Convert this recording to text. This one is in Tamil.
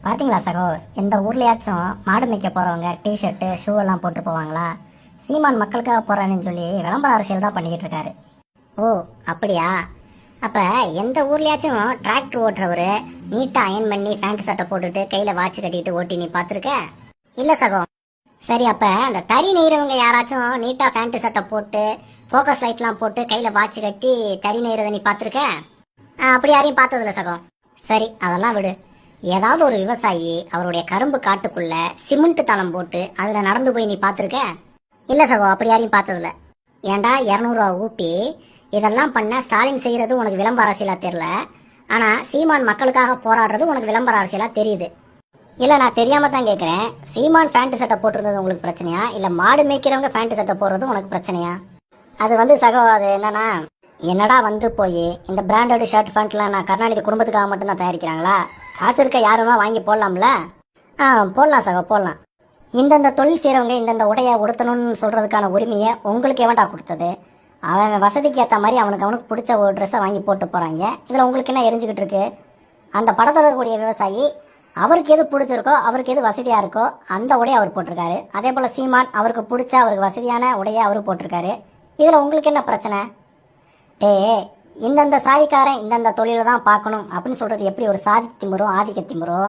பாத்தீங்களா சகோ, எந்த ஊர்லயாச்சும் மாடு மேய்க்க போறவங்க டிஷர்ட்டு ஷூ எல்லாம் போட்டு போவாங்களா? சீமான் மக்களுக்காக போறான்னு சொல்லி விளம்பர அரசியல் தான் பண்ணிக்கிட்டு இருக்காரு. ஓ, அப்படியா? அப்ப எந்த ஊர்லயாச்சும் டிராக்டர் ஓட்டுறவரு நீட்டா அயன் பண்ணி பேண்ட் சட்டை போட்டுட்டு கையில வாட்ச் கட்டிட்டு ஓட்டி நீ பாத்துருக்க? இல்ல சகோ. சரி, அப்ப அந்த தறி நெய்றவங்க யாராச்சும் நீட்டா பேண்ட் சட்டை போட்டு போக்கஸ் லைட்லாம் போட்டு கையில வாட்ச் கட்டி தறி நெய்றத நீ பாத்துருக்க? அப்படி யாரையும் பார்த்ததில்ல சகோ. சரி, அதெல்லாம் விடு. ஏதாவது ஒரு விவசாயி அவருடைய கரும்பு காட்டுக்குள்ள சிமெண்ட் தளம் போட்டு அதுல நடந்து போய் நீ பாத்துருக்க? இல்ல சகோ, அப்படி யாரையும் பார்த்ததில்ல. ஏன்டா 200 ரூபா ஊப்பி இதெல்லாம் பண்ண ஸ்டாலின் செய்யறது உனக்கு விளம்பர அரசியலா தெரியல, ஆனா சீமான் மக்களுக்காக போராடுறது உனக்கு விளம்பர அரசியலா தெரியுது. இல்ல, நான் தெரியாம தான் கேக்குறேன். சீமான் பேண்ட் சட்டை போட்டிருந்தது உங்களுக்கு பிரச்சனையா, இல்ல மாடு மேய்க்கிறவங்க பேண்ட் சட்டை போடுறது உனக்கு பிரச்சனையா? அது சகோ, அது என்னடா போய் இந்த பிராண்டட் ஷர்ட் பேண்ட்லாம் நான் கருணாநிதி குடும்பத்துக்காக மட்டும்தான் தயாரிக்கிறாங்களா? காசு இருக்க யாருமா வாங்கி போடலாம்ல? போடலாம் சகோ, போடலாம். இந்தந்த தொழில் செய்கிறவங்க இந்தந்த உடைய உடுத்தணும்னு சொல்றதுக்கான உரிமையை உங்களுக்கு எவன்டா கொடுத்தது? அவன் வசதிக்கு ஏற்ற மாதிரி அவனுக்கு பிடிச்ச ஒரு ட்ரெஸ்ஸை வாங்கி போட்டு போகிறாங்க. இதில் உங்களுக்கு என்ன எரிஞ்சுக்கிட்டு இருக்கு? அந்த படத்தில் இருக்கக்கூடிய விவசாயி அவருக்கு எது பிடிச்சிருக்கோ, அவருக்கு எது வசதியாக இருக்கோ அந்த உடையை அவர் போட்டிருக்காரு. அதே போல் சீமான் அவருக்கு பிடிச்ச அவருக்கு வசதியான உடையை அவரு போட்டிருக்காரு. இதில் உங்களுக்கு என்ன பிரச்சனை? இந்தந்த சாதிக்காரன் இந்தந்த தொழில தான் பார்க்கணும் அப்படின்னு சொல்றது எப்படி ஒரு சாதி திமுறோ ஆதிக்க திமுறோ?